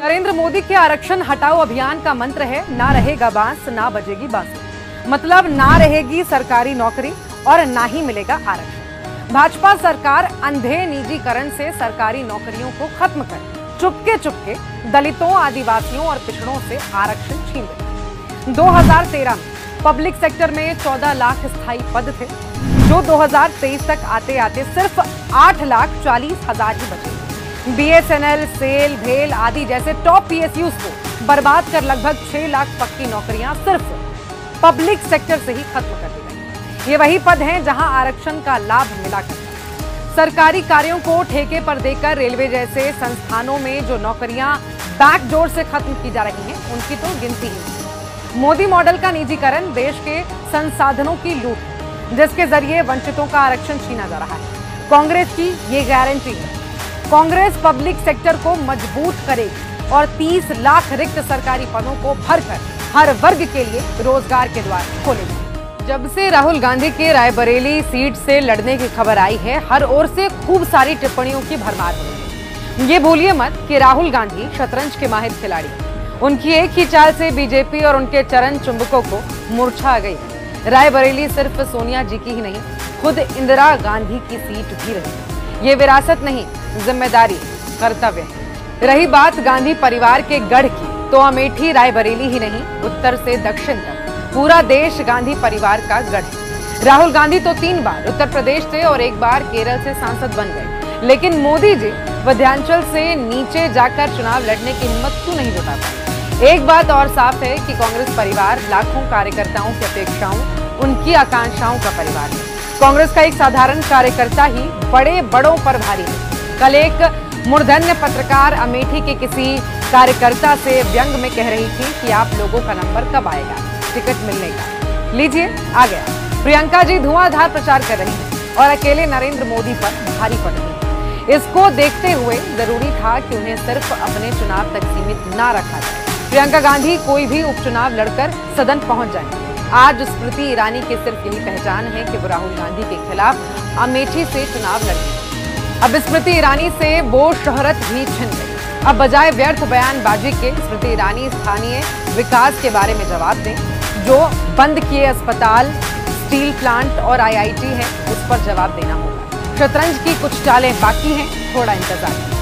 नरेंद्र मोदी के आरक्षण हटाओ अभियान का मंत्र है, ना रहेगा बांस ना बजेगी बांसुरी। मतलब ना रहेगी सरकारी नौकरी और ना ही मिलेगा आरक्षण। भाजपा सरकार अंधे निजीकरण से सरकारी नौकरियों को खत्म कर चुपके चुपके दलितों, आदिवासियों और पिछड़ों से आरक्षण छीन रही। 2013 में पब्लिक सेक्टर में 14 लाख स्थायी पद थे, जो 2023 तक आते आते सिर्फ 8,40,000 ही बचे। BSNL, सेल, भेल आदि जैसे टॉप PSUs को बर्बाद कर लगभग 6 लाख पक्की नौकरियां सिर्फ पब्लिक सेक्टर से ही खत्म कर दी गई। ये वही पद हैं जहां आरक्षण का लाभ मिला करता है। सरकारी कार्यों को ठेके पर देकर रेलवे जैसे संस्थानों में जो नौकरियां बैकडोर से खत्म की जा रही हैं, उनकी तो गिनती ही नहीं। मोदी मॉडल का निजीकरण देश के संसाधनों की लूट, जिसके जरिए वंचितों का आरक्षण छीना जा रहा है। कांग्रेस की ये गारंटी है, कांग्रेस पब्लिक सेक्टर को मजबूत करेगी और 30 लाख रिक्त सरकारी पदों को भरकर हर वर्ग के लिए रोजगार के द्वार खोलेगी। जब से राहुल गांधी के रायबरेली सीट से लड़ने की खबर आई है, हर ओर से खूब सारी टिप्पणियों की भरमार हो रही है। ये भूलिए मत कि राहुल गांधी शतरंज के माहिर खिलाड़ी हैं। उनकी एक ही चाल से बीजेपी और उनके चरण चुंबकों को मूर्छा आ गई है। रायबरेली सिर्फ सोनिया जी की ही नहीं, खुद इंदिरा गांधी की सीट भी रही। ये विरासत नहीं, जिम्मेदारी, कर्तव्य है। रही बात गांधी परिवार के गढ़ की, तो अमेठी रायबरेली ही नहीं, उत्तर से दक्षिण तक पूरा देश गांधी परिवार का गढ़ है। राहुल गांधी तो 3 बार उत्तर प्रदेश से और 1 बार केरल से सांसद बन गए, लेकिन मोदी जी विंध्याचल से नीचे जाकर चुनाव लड़ने की हिम्मत क्यों नहीं जुटा पाए? एक बात और साफ है कि कांग्रेस परिवार लाखों कार्यकर्ताओं की अपेक्षाओं, उनकी आकांक्षाओं का परिवार है। कांग्रेस का एक साधारण कार्यकर्ता ही बड़े बड़ों पर भारी है। कल एक मूर्धन्य पत्रकार अमेठी के किसी कार्यकर्ता से व्यंग में कह रही थी कि आप लोगों का नंबर कब आएगा टिकट मिलने का। लीजिए, आ गया। प्रियंका जी धुआंधार प्रचार कर रही हैं और अकेले नरेंद्र मोदी पर भारी पड़ रही हैं। इसको देखते हुए जरूरी था कि उन्हें सिर्फ अपने चुनाव तक सीमित ना रखा जाए। प्रियंका गांधी कोई भी उपचुनाव लड़कर सदन पहुंच जाएंगे। आज स्मृति ईरानी की सिर्फ यही पहचान है कि वो राहुल गांधी के खिलाफ अमेठी से चुनाव लड़ेंगे। अब स्मृति ईरानी से वो शोहरत भी छिन गई। अब बजाय व्यर्थ बयानबाजी के स्मृति ईरानी स्थानीय विकास के बारे में जवाब दें। जो बंद किए अस्पताल, स्टील प्लांट और IIT है, उस पर जवाब देना होगा। शतरंज की कुछ चालें बाकी हैं, थोड़ा इंतजार।